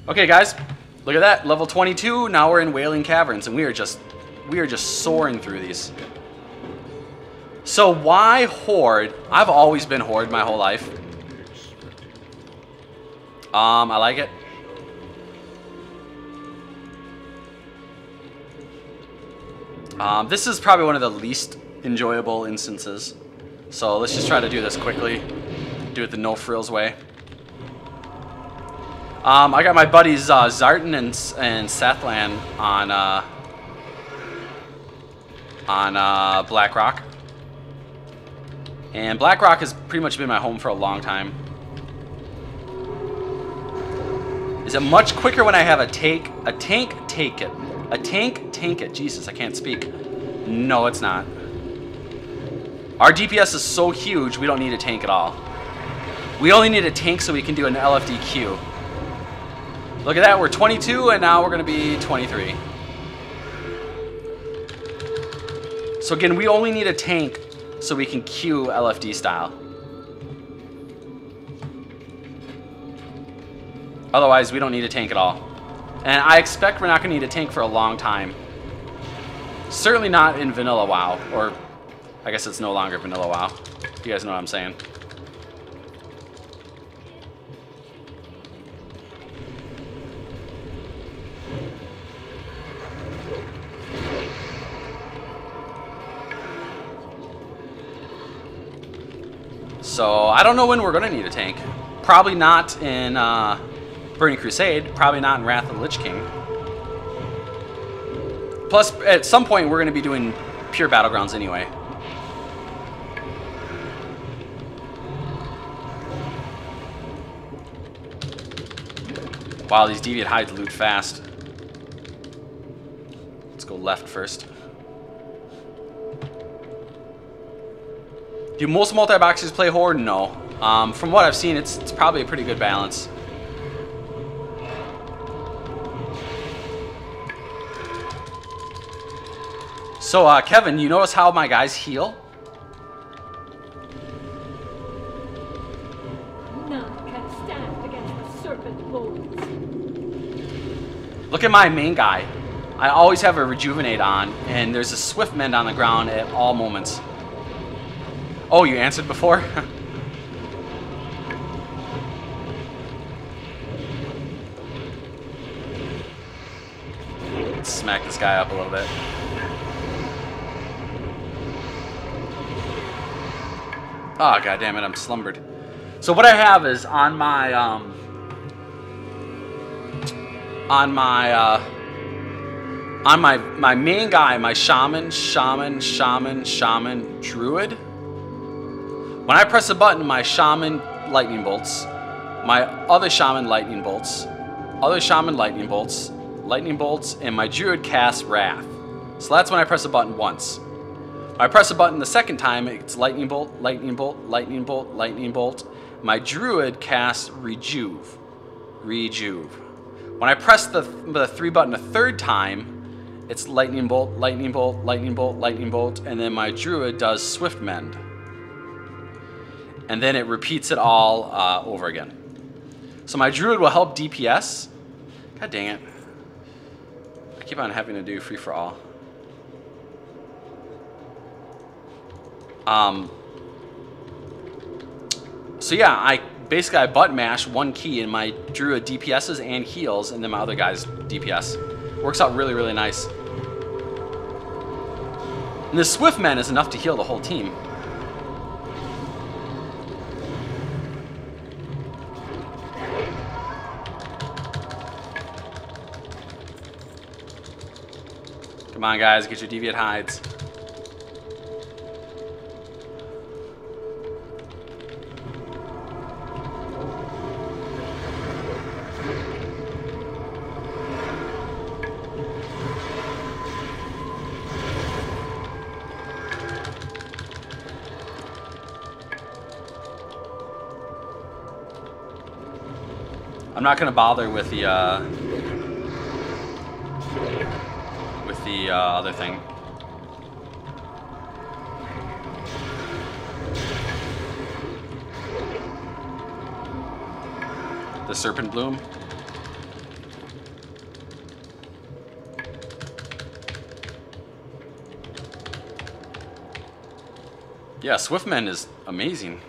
Okay, guys, look at that. Level 22. Now we're in Wailing Caverns, and we are just soaring through these. So why Horde? I've always been Horde my whole life. I like it. This is probably one of the least enjoyable instances. So let's just try to do this quickly. Do it the no frills way. I got my buddies Zartan and Sethlan on Blackrock. And Blackrock has pretty much been my home for a long time. Is it much quicker when I have a tank take it? A tank tank it. Jesus, I can't speak. No, it's not. Our DPS is so huge, we don't need a tank at all. We only need a tank so we can do an LFDQ. Look at that, we're 22 and now we're going to be 23. So again, we only need a tank so we can queue LFD style. Otherwise, we don't need a tank at all. And I expect we're not going to need a tank for a long time. Certainly not in vanilla WoW, or I guess it's no longer vanilla WoW. You guys know what I'm saying. So I don't know when we're going to need a tank. Probably not in Burning Crusade. Probably not in Wrath of the Lich King. Plus, at some point, we're going to be doing pure Battlegrounds anyway. Wow, these Deviant Hides loot fast. Let's go left first. Do most multi-boxers play Horde? No. From what I've seen, it's probably a pretty good balance. So, Kevin, you notice how my guys heal? None can stand against the serpent lords. Look at my main guy. I always have a rejuvenate on, and there's a swift mend on the ground at all moments. Oh, you answered before? Let's smack this guy up a little bit. Oh, god damn it, I'm slumbered. So what I have is on my my main guy, my Shaman, Druid. When I press a button, my Shaman lightning bolts, my other Shaman lightning bolts, other Shaman lightning bolts, and my Druid casts Wrath. So that's when I press a button once. When I press a button the second time, it's lightning bolt, lightning bolt, lightning bolt, lightning bolt. My Druid casts Rejuve. When I press the 3 button a third time, it's lightning bolt, lightning bolt, lightning bolt, lightning bolt, and then my Druid does Swift Mend. And then it repeats it all over again. So my Druid will help DPS. God dang it. I keep on having to do free for all. So yeah, I button mash one key and my Druid DPSs and heals, and then my other guy's DPS. Works out really, really nice. And the Swift Man is enough to heal the whole team. Come on, guys, get your Deviant Hides. I'm not gonna bother with the other thing. The Serpent Bloom. Yeah, Swiftman is amazing.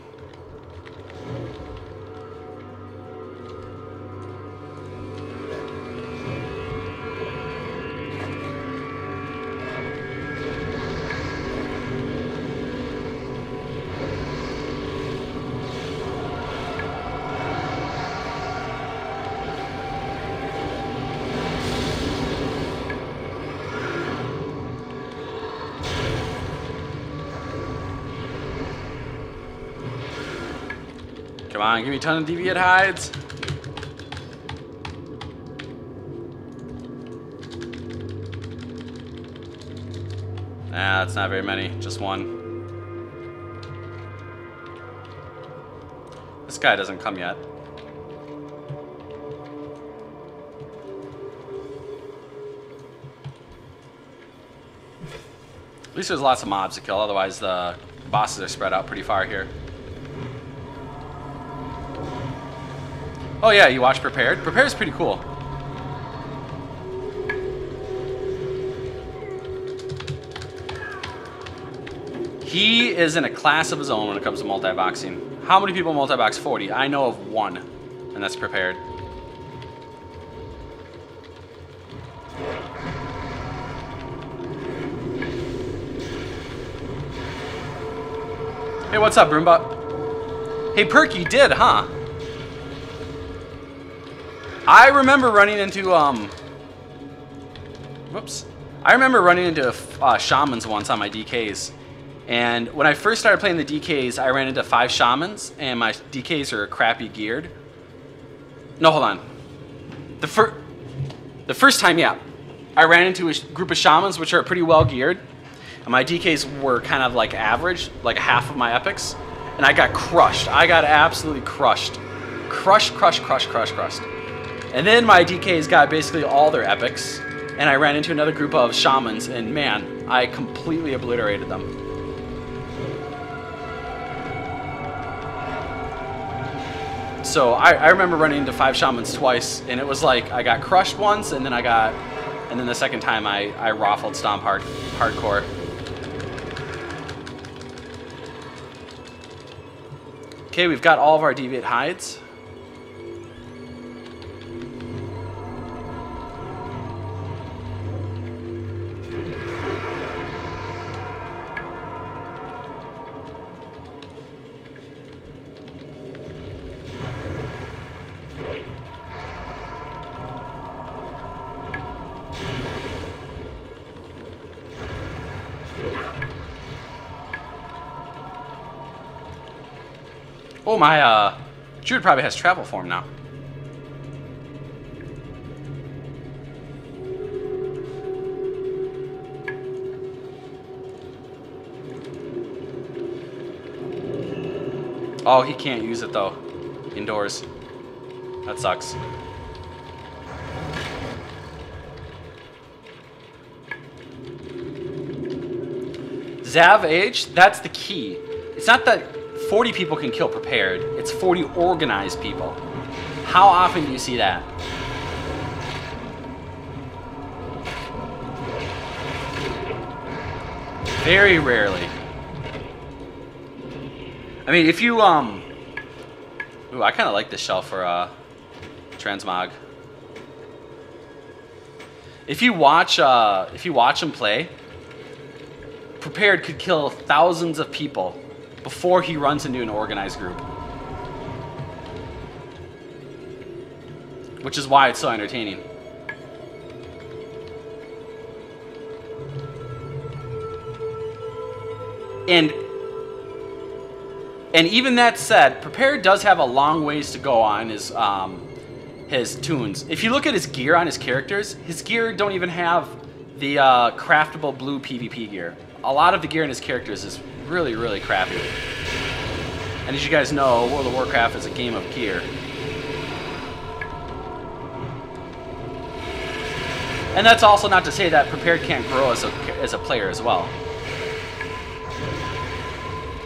Come on, give me a ton of deviate hides. Nah, that's not very many, just one. This guy doesn't come yet. At least there's lots of mobs to kill, otherwise the bosses are spread out pretty far here. Oh yeah, you watch Prepared? Prepared is pretty cool. He is in a class of his own when it comes to multiboxing. How many people multibox 40? I know of one, and that's Prepared. Hey, what's up, Broomba? Hey, Perky did, huh? I remember running into, whoops. I remember running into shamans once on my DKs. And when I first started playing the DKs, I ran into 5 shamans, and my DKs are crappy geared. No, hold on. The first time, yeah. I ran into a group of shamans, which are pretty well geared. And my DKs were kind of like average, like half of my epics. And I got crushed. I got absolutely crushed. Crushed. And then my DKs got basically all their epics, and I ran into another group of shamans, and man, I completely obliterated them. So I remember running into 5 shamans twice, and it was like I got crushed once, and then the second time I raffled Stomp hardcore. Okay, we've got all of our deviate hides. Oh, my Druid probably has travel form now. Oh, he can't use it though. Indoors. That sucks. Zav age, that's the key. It's not that 40 people can kill Prepared, it's 40 organized people. How often do you see that? Very rarely. I mean, if you, ooh, I kind of like this shell for, transmog. If you watch him play, Prepared could kill thousands of people before he runs into an organized group. Which is why it's so entertaining. And even that said, Prepared does have a long ways to go on his tunes. If you look at his gear on his characters, his gear don't even have the craftable blue PvP gear. A lot of the gear in his characters is really, really crappy. And as you guys know, World of Warcraft is a game of gear. And that's also not to say that Prepared can't grow as a player as well.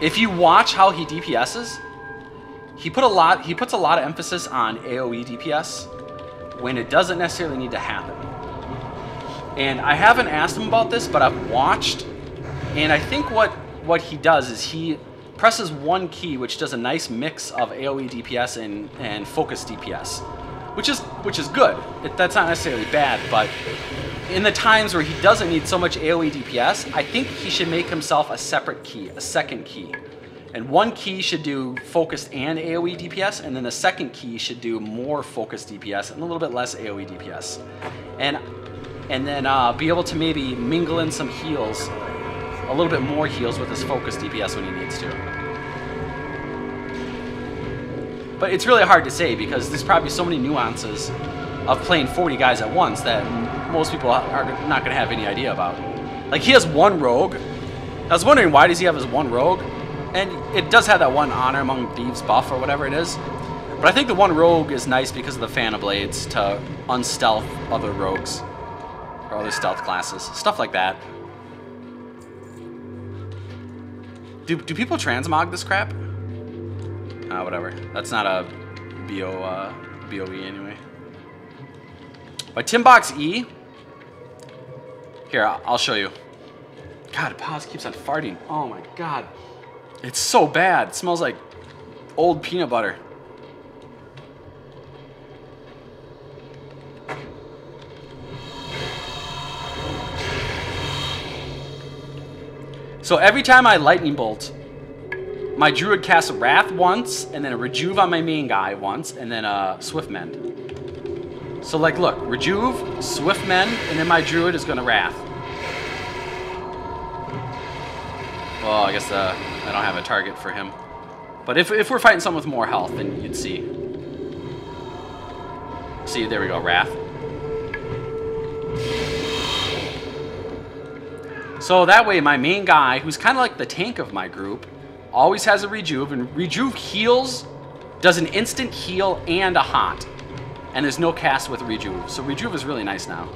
If you watch how he DPSs, he puts a lot of emphasis on AoE DPS when it doesn't necessarily need to happen. And I haven't asked him about this, but I've watched, and I think what what he does is he presses one key, which does a nice mix of AoE DPS and focus DPS, which is good. That's not necessarily bad, but in the times where he doesn't need so much AoE DPS, I think he should make himself a separate key, a second key. And one key should do focused and AoE DPS, and then the second key should do more focused DPS and a little bit less AoE DPS. And then be able to maybe mingle in some heals, a little bit more heals with his focused DPS when he needs to. But it's really hard to say because there's probably so many nuances of playing 40 guys at once that most people are not going to have any idea about. Like, he has one rogue. I was wondering, why does he have his one rogue? And it does have that one honor among thieves buff or whatever it is. But I think the one rogue is nice because of the fan of blades to unstealth other rogues or other stealth classes. Stuff like that. Do people transmog this crap? Whatever. That's not a BOE anyway. By Pwnboxer E. Here, I'll show you. God, Paz keeps on farting. Oh my god. It's so bad. It smells like old peanut butter. So every time I lightning bolt, my druid casts Wrath once, and then a Rejuve on my main guy once, and then a Swift Mend. So like, look, Rejuve, Swift Mend, and then my druid is gonna Wrath. Well, I guess I don't have a target for him. But if we're fighting someone with more health, then you'd see. See, there we go, Wrath. So that way, my main guy, who's kind of like the tank of my group, always has a Rejuve, and Rejuve heals, does an instant heal and a hot. And there's no cast with Rejuve. So Rejuve is really nice now.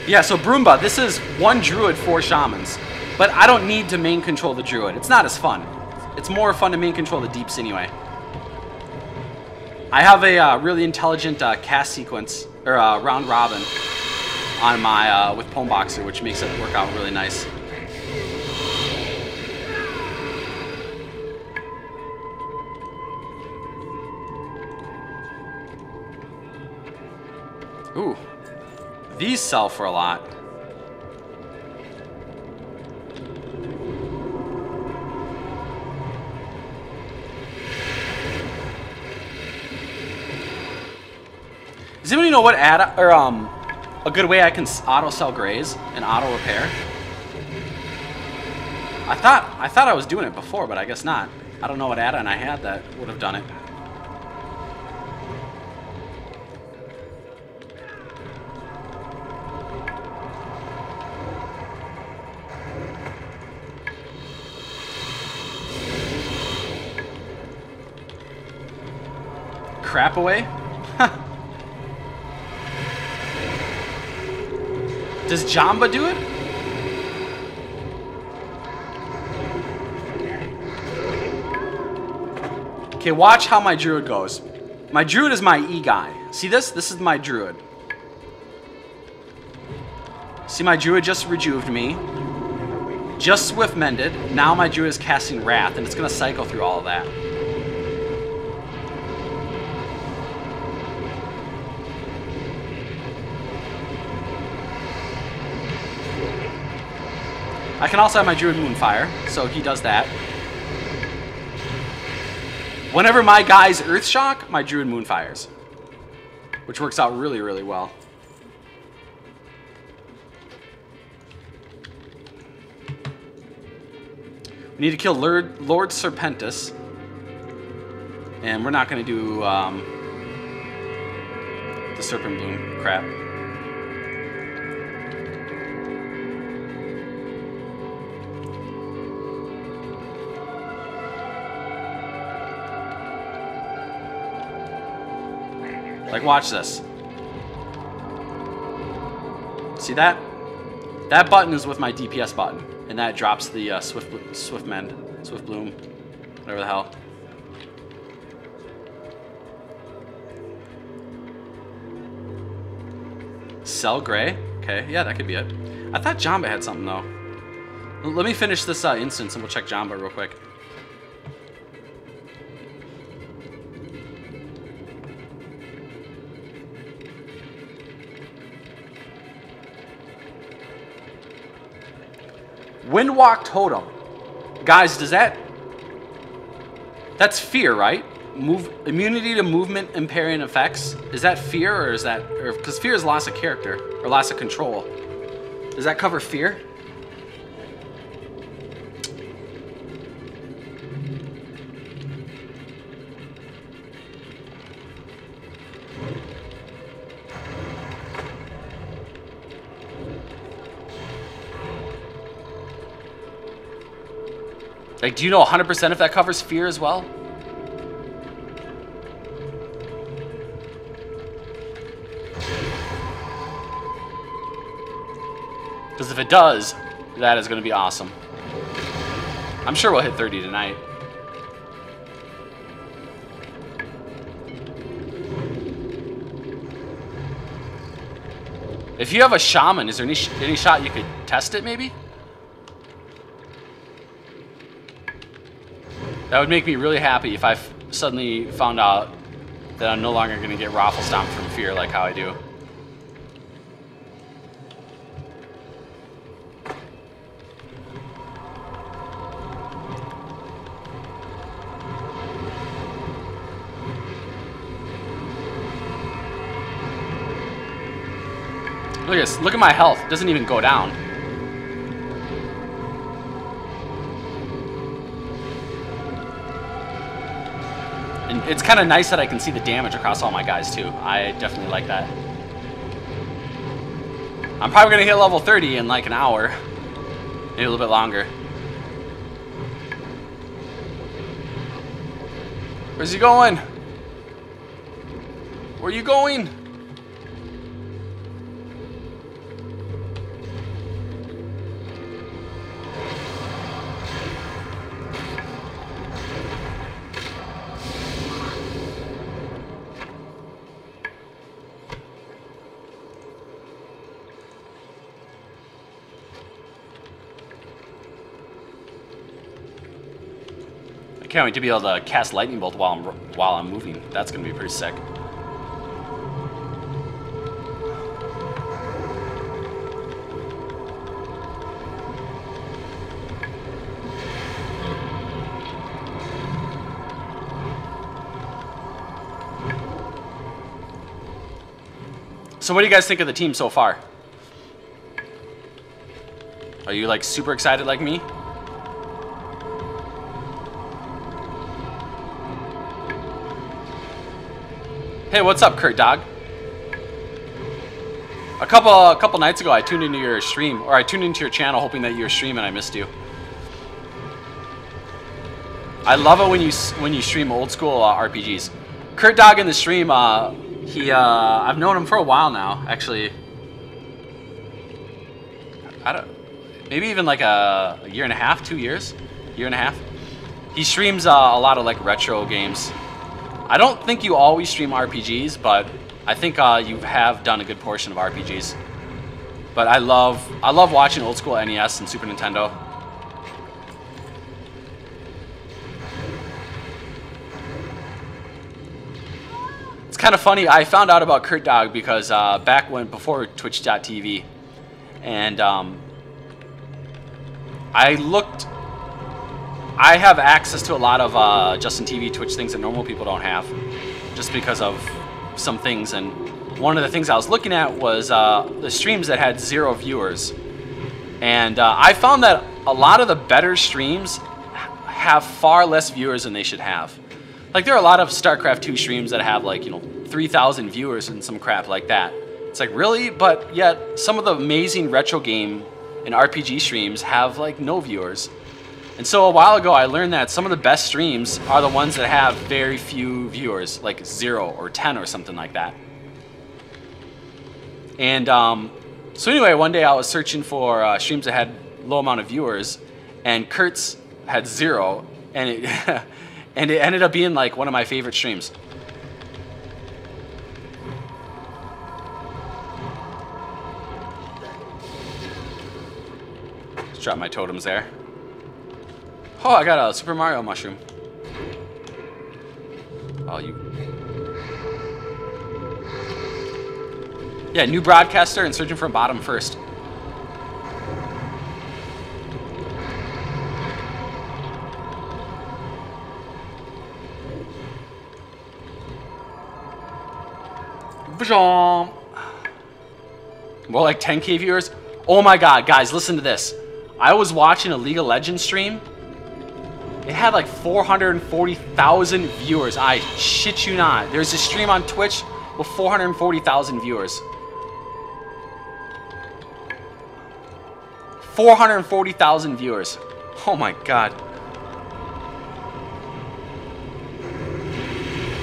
Yeah, so Broomba, this is one Druid, 4 Shamans. But I don't need to main control the Druid. It's not as fun. It's more fun to main control the Deeps anyway. I have a really intelligent cast sequence, or round robin, on my with Pwnboxer, which makes it work out really nice. Ooh. These sell for a lot. Does anybody know what a good way I can auto sell grays and auto repair? I thought I was doing it before, but I guess not. I don't know what add-on I had that would have done it. Crap away? Does Jamba do it? Okay, watch how my Druid goes. My Druid is my E guy. See this? This is my Druid. See, my Druid just Rejuved me. Just Swift Mended. Now my Druid is casting Wrath, and it's going to cycle through all of that. I can also have my Druid Moonfire, so he does that. Whenever my guy's Earth Shock, my Druid Moonfires, which works out really, really well. We need to kill Lord Serpentis, and we're not going to do the Serpent Bloom crap. Like, watch this. See that? That button is with my DPS button, and that drops the Swift Bloom, whatever the hell. Cell Gray? Okay, yeah, that could be it. I thought Jamba had something, though. Let me finish this instance, and we'll check Jamba real quick. Windwalk Totem. Guys, does that... That's fear, right? Immunity to movement impairing effects. Is that fear, or is that... Because fear is loss of character, or loss of control. Does that cover fear? Like, do you know 100% if that covers fear as well? Because if it does, that is going to be awesome. I'm sure we'll hit 30 tonight. If you have a Shaman, is there any shot you could test it, maybe? That would make me really happy if I suddenly found out that I'm no longer going to get raffle stomped from fear like how I do. Look at this. Look at my health. It doesn't even go down. And it's kind of nice that I can see the damage across all my guys too. I definitely like that. I'm probably going to hit level 30 in like an hour. Maybe a little bit longer. Where's he going? Where are you going? I can't wait to be able to cast Lightning Bolt while I'm moving. That's going to be pretty sick. So what do you guys think of the team so far? Are you like super excited like me? Hey, what's up, Kurt Dog? A couple nights ago, I tuned into your stream, or I tuned into your channel hoping that you were streaming and I missed you. I love it when you stream old school RPGs. Kurt Dog in the stream, I've known him for a while now, actually. Maybe even like a year and a half, 2 years, year and a half. He streams a lot of like retro games. I don't think you always stream RPGs, but I think you have done a good portion of RPGs. But I love watching old school NES and Super Nintendo. It's kind of funny. I found out about Kurt Dog because before Twitch.tv, and I have access to a lot of Justin TV Twitch things that normal people don't have, just because of some things. And one of the things I was looking at was the streams that had 0 viewers. And I found that a lot of the better streams have far less viewers than they should have. Like, there are a lot of StarCraft 2 streams that have, like, 3,000 viewers and some crap like that. It's like, really? But yet, some of the amazing retro game and RPG streams have, like, no viewers. And so a while ago, I learned that some of the best streams are the ones that have very few viewers, like 0 or 10 or something like that. And so anyway, one day I was searching for streams that had low amount of viewers, and Kurt's had 0, and it and it ended up being like one of my favorite streams. Let's drop my totems there. Oh, I got a Super Mario mushroom. Oh, you. Yeah, new broadcaster and searching for bottom first. More like 10K viewers. Oh my god, guys, listen to this. I was watching a League of Legends stream. It had like 440,000 viewers. I shit you not. There's a stream on Twitch with 440,000 viewers. 440,000 viewers. Oh my god.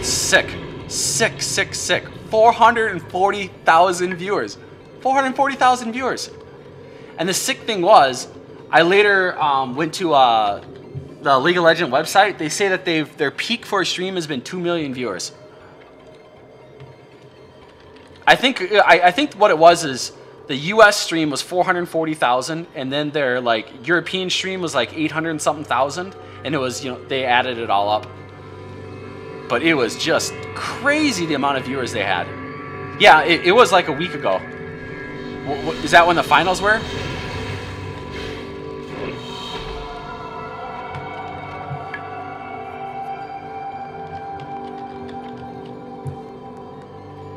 Sick. Sick, sick, sick. 440,000 viewers. 440,000 viewers. And the sick thing was, I later went to the League of Legends website. They say that their peak for a stream has been 2 million viewers. I think what it was is the US stream was 440,000, and then their like European stream was like 800 and something thousand, and it was, you know, they added it all up. But it was just crazy the amount of viewers they had. Yeah, it was like a week ago. Is that when the finals were?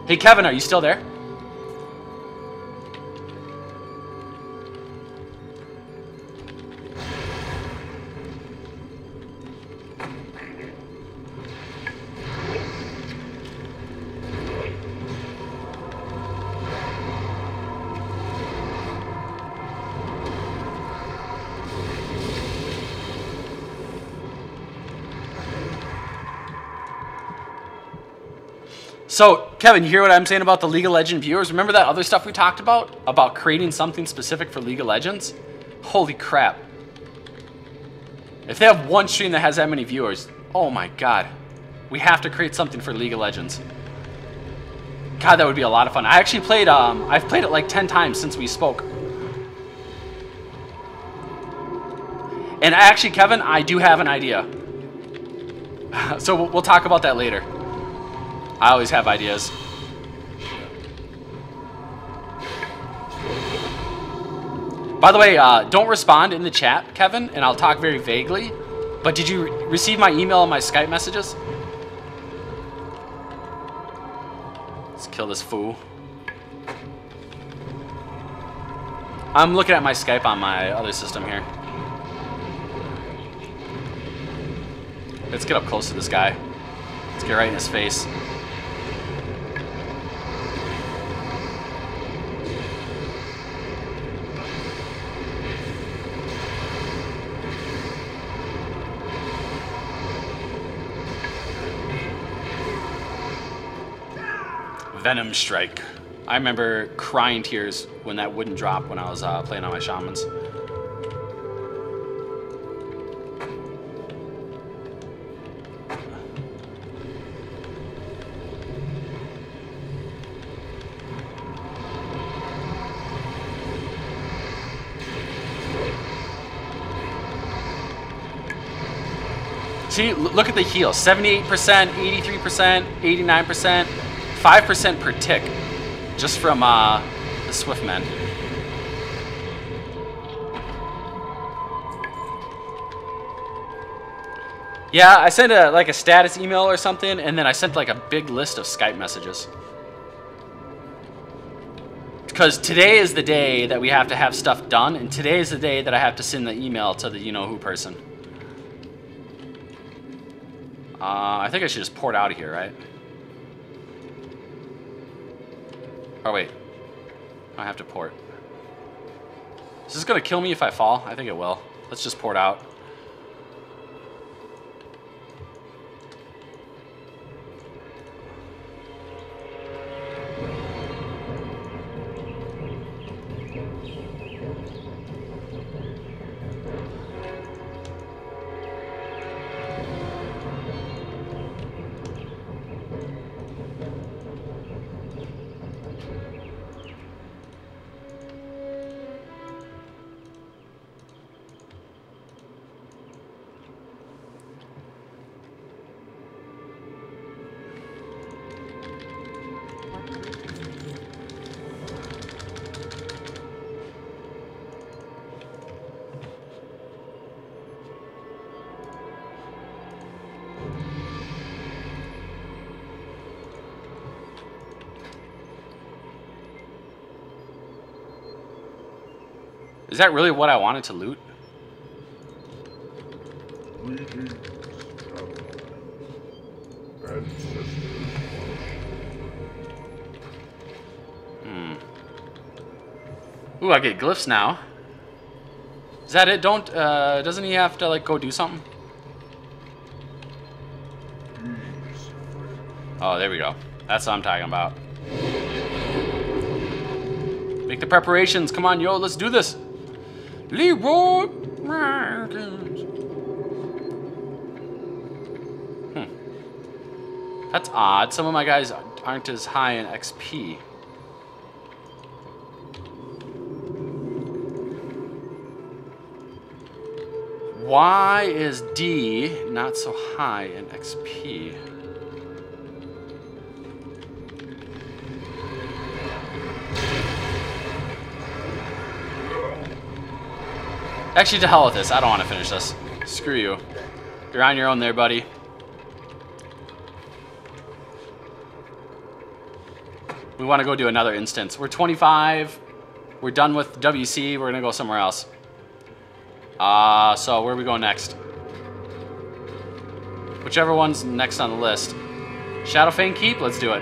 Hey Kevin, are you still there? So, Kevin, you hear what I'm saying about the League of Legends viewers? Remember that other stuff we talked about? About creating something specific for League of Legends? Holy crap. If they have one stream that has that many viewers, oh my god. We have to create something for League of Legends. God, that would be a lot of fun. I actually played, I've played it like 10 times since we spoke. And actually, Kevin, I do have an idea. So we'll talk about that later. I always have ideas. By the way, don't respond in the chat, Kevin, and I'll talk very vaguely. But did you receive my email and my Skype messages? Let's kill this fool. I'm looking at my Skype on my other system here. Let's get up close to this guy. Let's get right in his face. Venom Strike. I remember crying tears when that wouldn't drop when I was playing on my Shamans. See, look at the heal. 78%, 83%, 89%, 5% per tick. Just from the Swiftmen. Yeah, I sent like a status email or something, and then I sent like a big list of Skype messages. Because today is the day that we have to have stuff done, and today is the day that I have to send the email to the you-know-who person. I think I should just port out of here, right? Oh, wait. I have to port. Is this going to kill me if I fall? I think it will. Let's just port out. Is that really what I wanted to loot? Ooh, I get glyphs now. Is that it? Doesn't he have to, like, go do something? Oh, there we go. That's what I'm talking about. Make the preparations. Come on, yo, let's do this. Leroy. That's odd. Some of my guys aren't as high in XP. Why is D not so high in XP? Actually, to hell with this. I don't want to finish this. Screw you. You're on your own there, buddy. We want to go do another instance. We're 25. We're done with WC. We're going to go somewhere else. So where are we going next? Whichever one's next on the list. Shadowfang Keep? Let's do it.